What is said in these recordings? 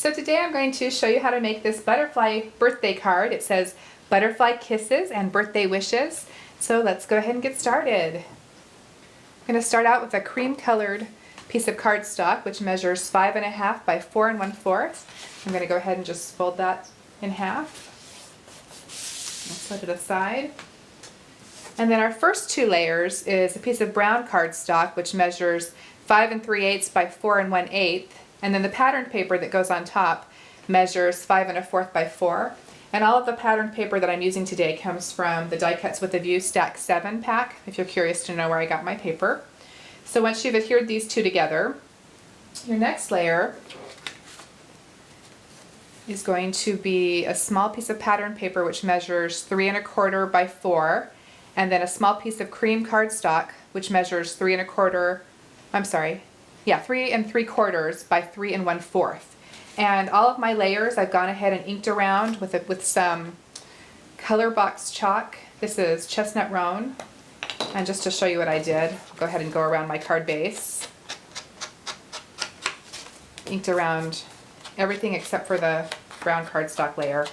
So today I'm going to show you how to make this butterfly birthday card. It says butterfly kisses and birthday wishes. So let's go ahead and get started. I'm going to start out with a cream colored piece of cardstock which measures 5.5 by 4 1/4. I'm going to go ahead and just fold that in half. I'll set it aside. And then our first two layers is a piece of brown cardstock which measures 5 3/8 by 4 1/8. And then the patterned paper that goes on top measures 5 1/4 by 4. And all of the patterned paper that I'm using today comes from the Die Cuts with a View Stack 7 pack, if you're curious to know where I got my paper. So once you've adhered these two together, your next layer is going to be a small piece of patterned paper which measures 3 1/4 by 4, and then a small piece of cream cardstock which measures 3 3/4 by 3 1/4. And all of my layers I've gone ahead and inked around with some color box chalk. This is Chestnut Roan. And just to show you what I did, I'll go ahead and go around my card base. Inked around everything except for the brown cardstock layer.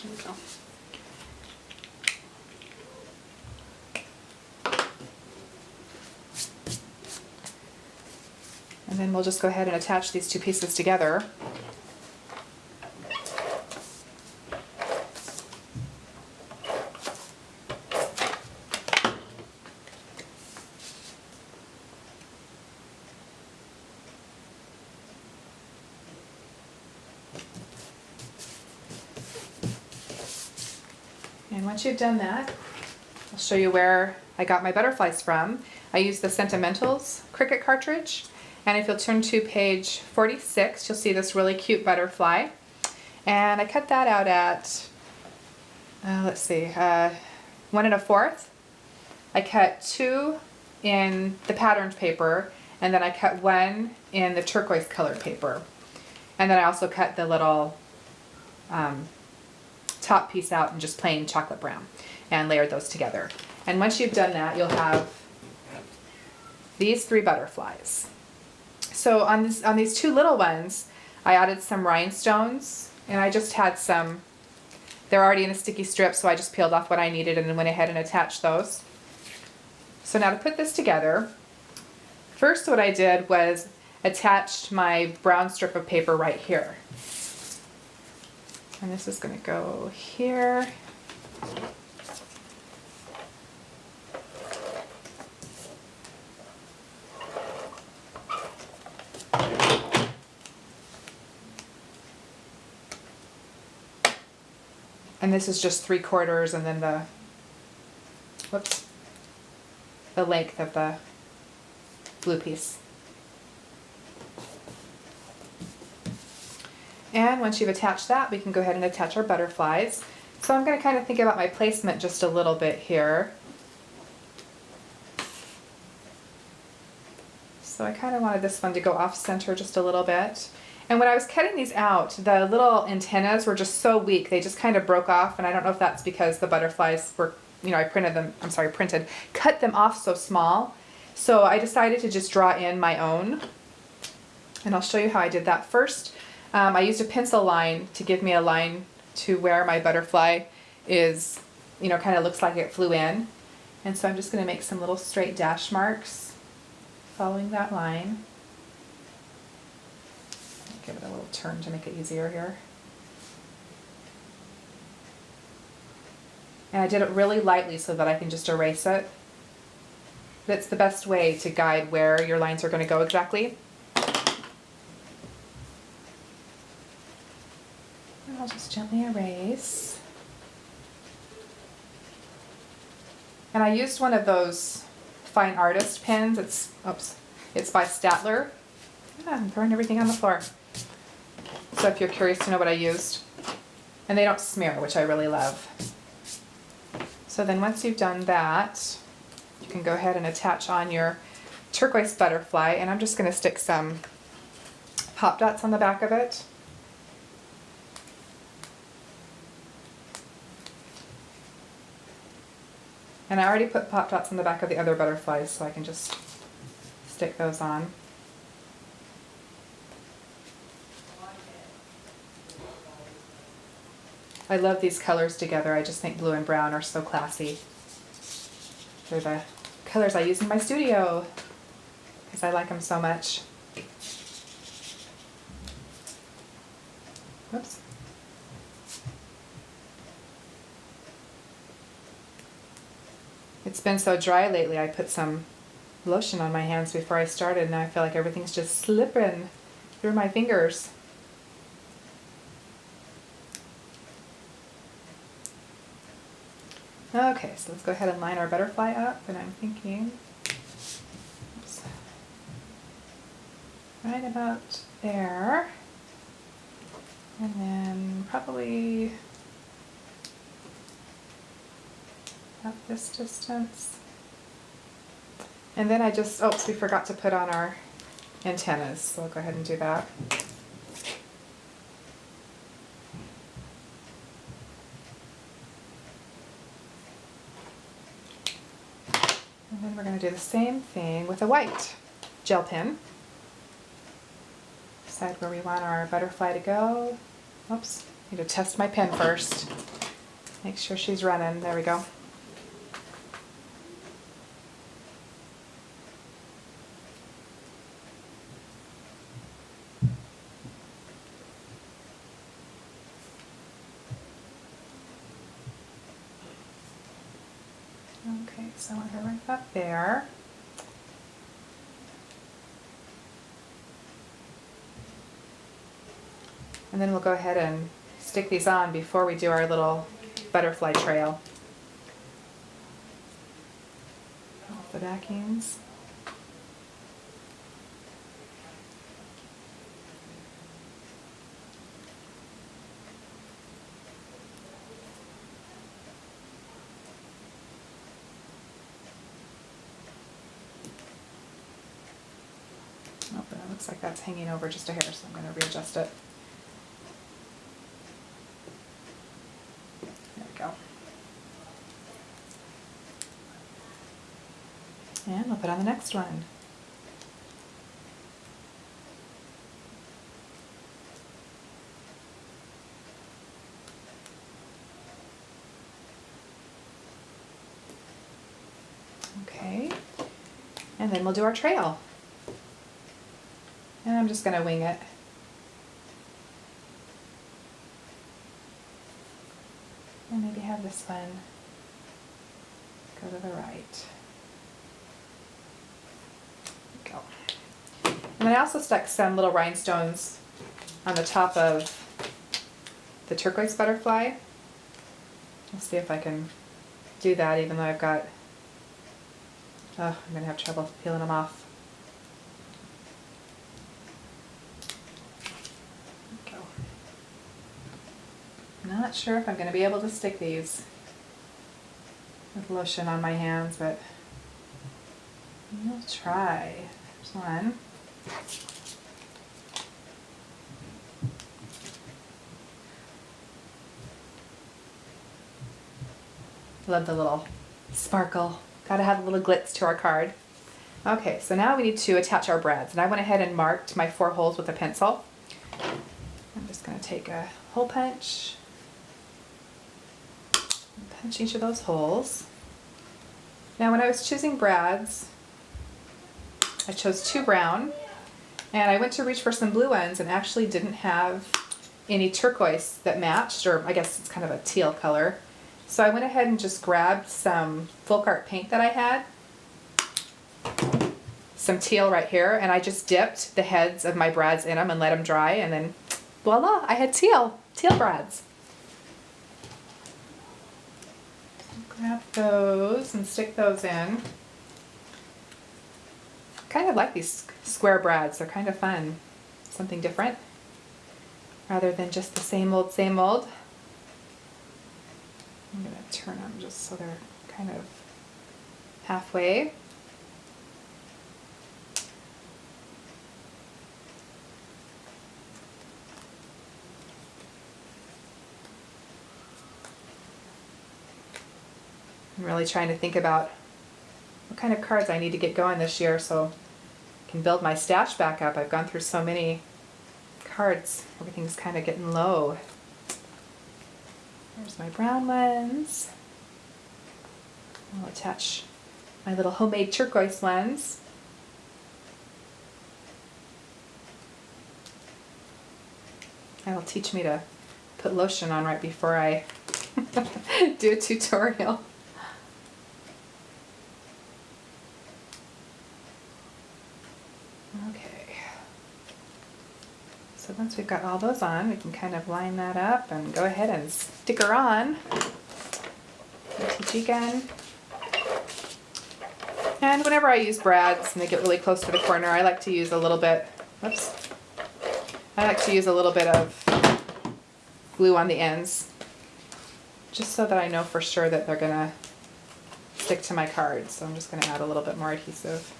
There we go. And then we'll just go ahead and attach these two pieces together. And once you've done that, I'll show you where I got my butterflies from. I used the Sentimentals Cricut cartridge, and if you'll turn to page 46, you'll see this really cute butterfly. And I cut that out at, 1 1/4. I cut 2 in the patterned paper, and then I cut 1 in the turquoise colored paper. And then I also cut the little top piece out in just plain chocolate brown and layered those together. And once you've done that, you'll have these 3 butterflies. So on these 2 little ones, I added some rhinestones, and I just had some, they're already in a sticky strip, so I just peeled off what I needed and then went ahead and attached those. So now to put this together, first what I did was attached my brown strip of paper right here. And this is going to go here. And this is just 3/4 and then the length of the blue piece. And once you've attached that, we can go ahead and attach our butterflies. So I'm going to kind of think about my placement just a little bit here. So I kind of wanted this one to go off center just a little bit. And when I was cutting these out, the little antennas were just so weak. They just kind of broke off, and I don't know if that's because the butterflies were, cut them off so small. So I decided to just draw in my own. And I'll show you how I did that first. I used a pencil line to give me a line to where my butterfly is, kind of looks like it flew in. And so I'm just going to make some little straight dash marks following that line. Give it a little turn to make it easier here. And I did it really lightly so that I can just erase it. That's the best way to guide where your lines are going to go exactly. I'll just gently erase. And I used one of those Fine Artist pens. It's by Staedtler. I'm throwing everything on the floor. So if you're curious to know what I used. And they don't smear, which I really love. So then once you've done that, you can go ahead and attach on your turquoise butterfly, and I'm just going to stick some pop dots on the back of it. And I already put pop dots on the back of the other butterflies, so I can just stick those on. I love these colors together. I just think blue and brown are so classy. They're the colors I use in my studio because I like them so much. Whoops. It's been so dry lately, I put some lotion on my hands before I started, and now I feel like everything's just slipping through my fingers. Okay, so let's go ahead and line our butterfly up, and I'm thinking, oops, right about there, and then probably about this distance. And then I just, oops, we forgot to put on our antennas, so I'll go ahead and do that. And then we're going to do the same thing with a white gel pen. Decide where we want our butterfly to go. Oops, need to test my pen first. Make sure she's running. There we go. Okay, so we're right up there. And then we'll go ahead and stick these on before we do our little butterfly trail. Off the backings. Oh, but it looks like that's hanging over just a hair, so I'm going to readjust it. There we go. And we'll put on the next one. Okay, and then we'll do our trail. And I'm just going to wing it. And maybe have this one go to the right. There we go. And then I also stuck some little rhinestones on the top of the turquoise butterfly. Let's see if I can do that, even though I've got, oh, I'm going to have trouble peeling them off. Not sure if I'm going to be able to stick these with lotion on my hands, but we'll try. There's one. Love the little sparkle. Gotta have a little glitz to our card. Okay, so now we need to attach our brads, and I went ahead and marked my 4 holes with a pencil. I'm just going to take a hole punch. Punch each of those holes. Now when I was choosing brads, I chose 2 brown, and I went to reach for some blue ones and actually didn't have any turquoise that matched, or I guess it's kind of a teal color. So I went ahead and just grabbed some Folk Art paint that I had, some teal right here, and I just dipped the heads of my brads in them and let them dry, and then voila, I had teal brads. Grab those and stick those in. Kind of like these square brads. They're kind of fun. Something different rather than just the same old, same old. I'm going to turn them just so they're kind of halfway. I'm really trying to think about what kind of cards I need to get going this year so I can build my stash back up. I've gone through so many cards. Everything's kind of getting low. There's my brown ones. I'll attach my little homemade turquoise ones. That'll teach me to put lotion on right before I do a tutorial. Okay. So once we've got all those on, we can kind of line that up and go ahead and stick her on. TG gun. And whenever I use brads and they get really close to the corner, I like to use a little bit, I like to use a little bit of glue on the ends, just so that I know for sure that they're gonna stick to my cards. So I'm just gonna add a little bit more adhesive.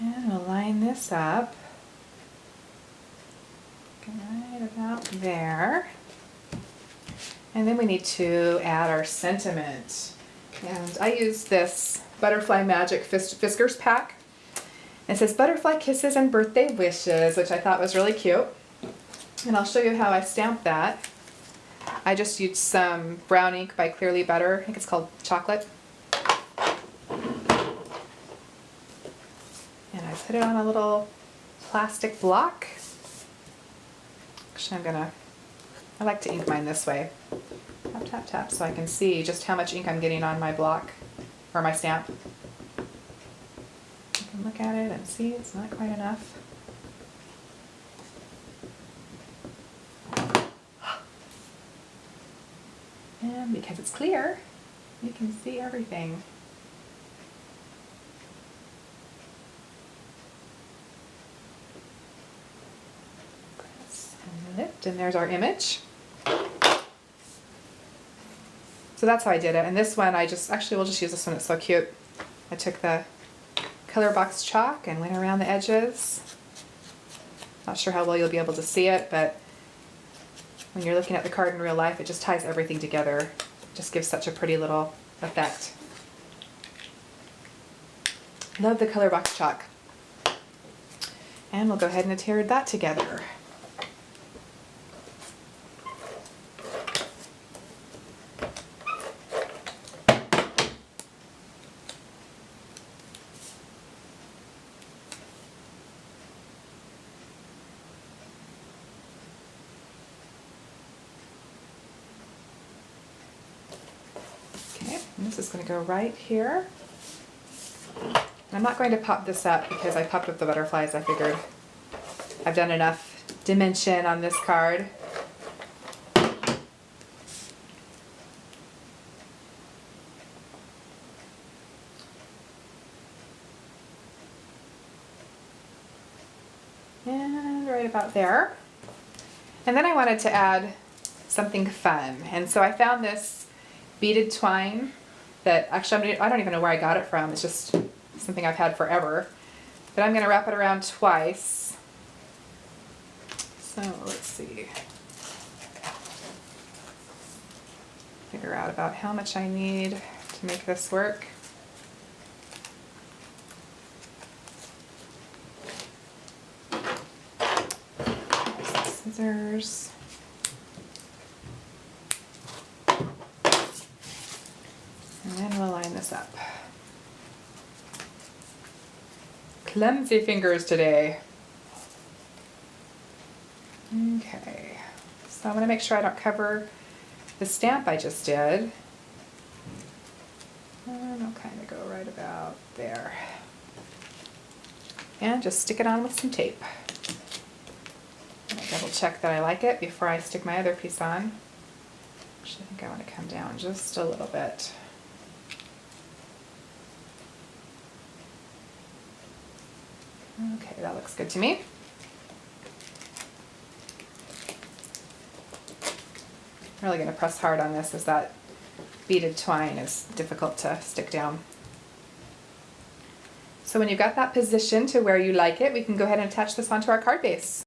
And we'll line this up right about there. And then we need to add our sentiment. And I use this Butterfly Magic Fiskars pack. It says Butterfly Kisses and Birthday Wishes, which I thought was really cute. And I'll show you how I stamped that. I just used some brown ink by Clearly Better. I think it's called Chocolate. And I put it on a little plastic block. Actually, I like to ink mine this way. Tap, tap, tap, so I can see just how much ink I'm getting on my block, or my stamp. You can look at it and see it's not quite enough. And because it's clear, you can see everything. Press and lift, and there's our image. So that's how I did it. And this one, we'll just use this one, it's so cute. I took the color box chalk and went around the edges. Not sure how well you'll be able to see it, but when you're looking at the card in real life, it just ties everything together. It just gives such a pretty little effect. Love the color box chalk. And we'll go ahead and adhere that together. And this is going to go right here. I'm not going to pop this up because I popped up the butterflies. I figured I've done enough dimension on this card. And right about there. And then I wanted to add something fun. And so I found this beaded twine that actually I don't even know where I got it from. It's just something I've had forever. But I'm going to wrap it around twice. So let's see. Figure out about how much I need to make this work. Scissors. And then we'll line this up. Clumsy fingers today. Okay, so I'm going to make sure I don't cover the stamp I just did. And I'll kind of go right about there. And just stick it on with some tape. I'll double check that I like it before I stick my other piece on. Actually, I think I want to come down just a little bit. Okay, that looks good to me. I'm really going to press hard on this as that beaded twine is difficult to stick down. So when you've got that position to where you like it, we can go ahead and attach this onto our card base.